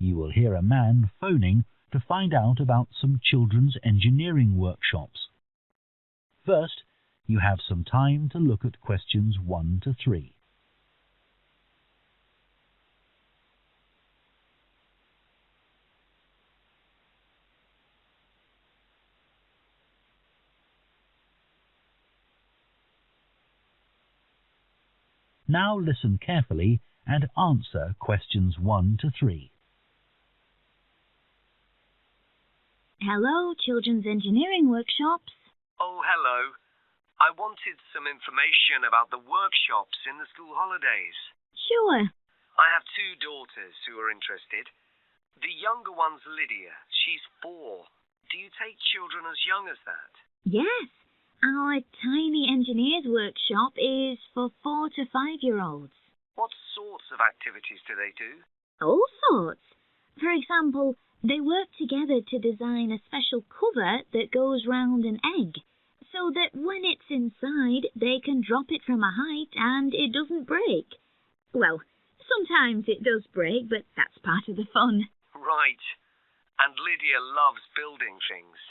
You will hear a man phoning to find out about some children's engineering workshops. First, you have some time to look at questions 1 to 3. Now listen carefully and answer questions 1 to 3. Hello, Children's Engineering Workshops. Oh, hello. I wanted some information about the workshops in the school holidays. Sure. I have 2 daughters who are interested. The younger one's Lydia. She's 4. Do you take children as young as that? Yes. Our Tiny Engineers Workshop is for 4 to 5-year-olds. What sorts of activities do they do? All sorts. For example, they work together to design a special cover that goes round an egg, so that when it's inside, they can drop it from a height and it doesn't break. Well, sometimes it does break, but that's part of the fun. Right. And Lydia loves building things.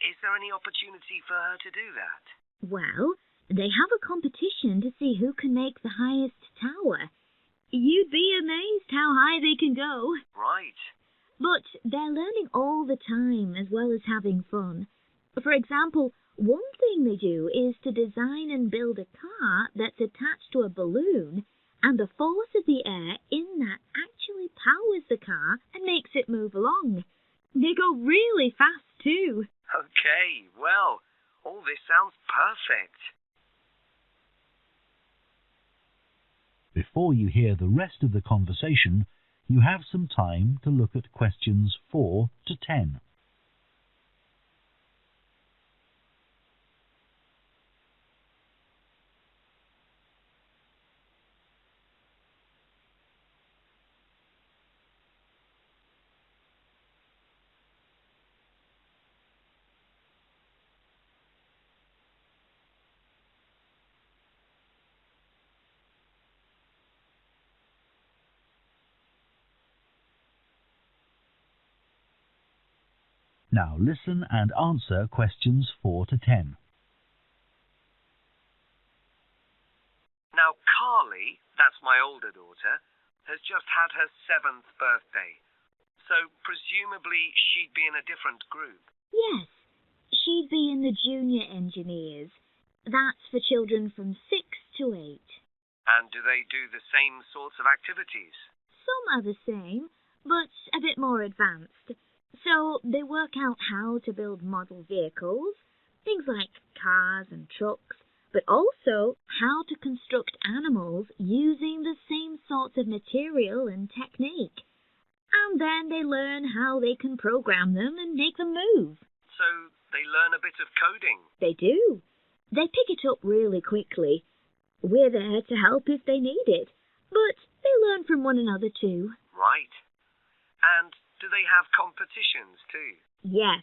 Is there any opportunity for her to do that? Well, they have a competition to see who can make the highest tower. You'd be amazed how high they can go. Right. But they're learning all the time as well as having fun. For example, one thing they do is to design and build a car that's attached to a balloon, and the force of the air in that actually powers the car and makes it move along. They go really fast too. Okay, well, all this sounds perfect. Before you hear the rest of the conversation, you have some time to look at questions 4 to 10. Now listen and answer questions 4 to 10. Now, Carly, that's my older daughter, has just had her 7th birthday. So, presumably, she'd be in a different group. Yes, she'd be in the Junior Engineers. That's for children from 6 to 8. And do they do the same sorts of activities? Some are the same, but a bit more advanced. So they work out how to build model vehicles, things like cars and trucks, but also how to construct animals using the same sorts of material and technique. And then they learn how they can program them and make them move. So they learn a bit of coding? They do. They pick it up really quickly. We're there to help if they need it, but they learn from one another too. Right. And do they have competitions too? Yes.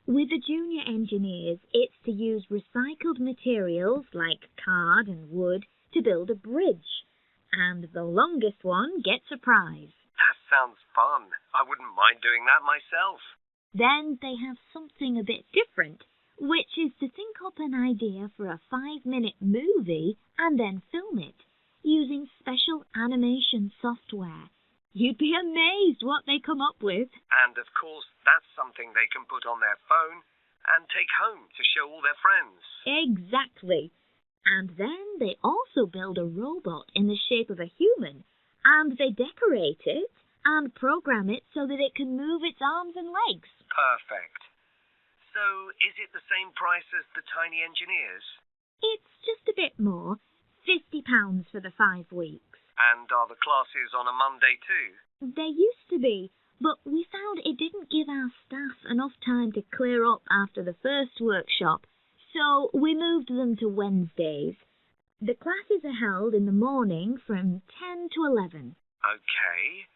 With the Junior Engineers, it's to use recycled materials like card and wood to build a bridge. And the longest one gets a prize. That sounds fun. I wouldn't mind doing that myself. Then they have something a bit different, which is to think up an idea for a 5-minute movie and then film it, using special animation software. You'd be amazed what they come up with. And, of course, that's something they can put on their phone and take home to show all their friends. Exactly. And then they also build a robot in the shape of a human, and they decorate it and program it so that it can move its arms and legs. Perfect. So, is it the same price as the Tiny Engineers? It's just a bit more, £50 for the 5 weeks. And are the classes on a Monday too? They used to be, but we found it didn't give our staff enough time to clear up after the first workshop, so we moved them to Wednesdays. The classes are held in the morning from 10 to 11. Okay,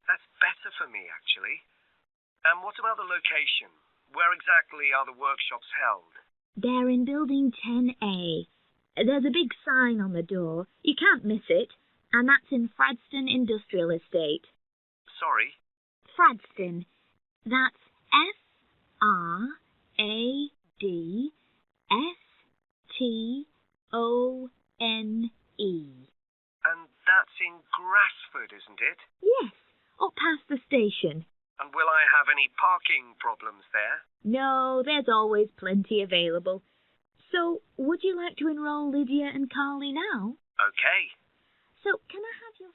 that's better for me actually. And what about the location? Where exactly are the workshops held? They're in Building 10A. There's a big sign on the door. You can't miss it. And that's in Fradston Industrial Estate. Sorry. Fradston. That's Fradstone. And that's in Grassford, isn't it? Yes, up past the station. And will I have any parking problems there? No, there's always plenty available. So, would you like to enroll Lydia and Carly now? Okay. So, can I have your